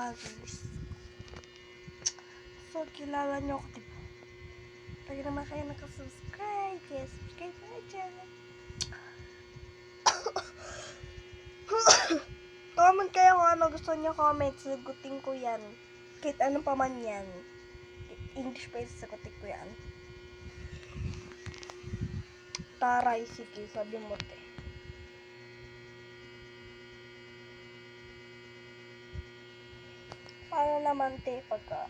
bagis. So, kilala nyo ako, diba? Pag naman kayo nakasubscribe, kaya subscribe na channel. Comment kayo kung ano gusto nyo comment. Sagutin ko yan. Kahit ano pa man yan. English pa yung sagutin ko yan. Taray, sige, sabi mo, te. Paano naman, te, pagka,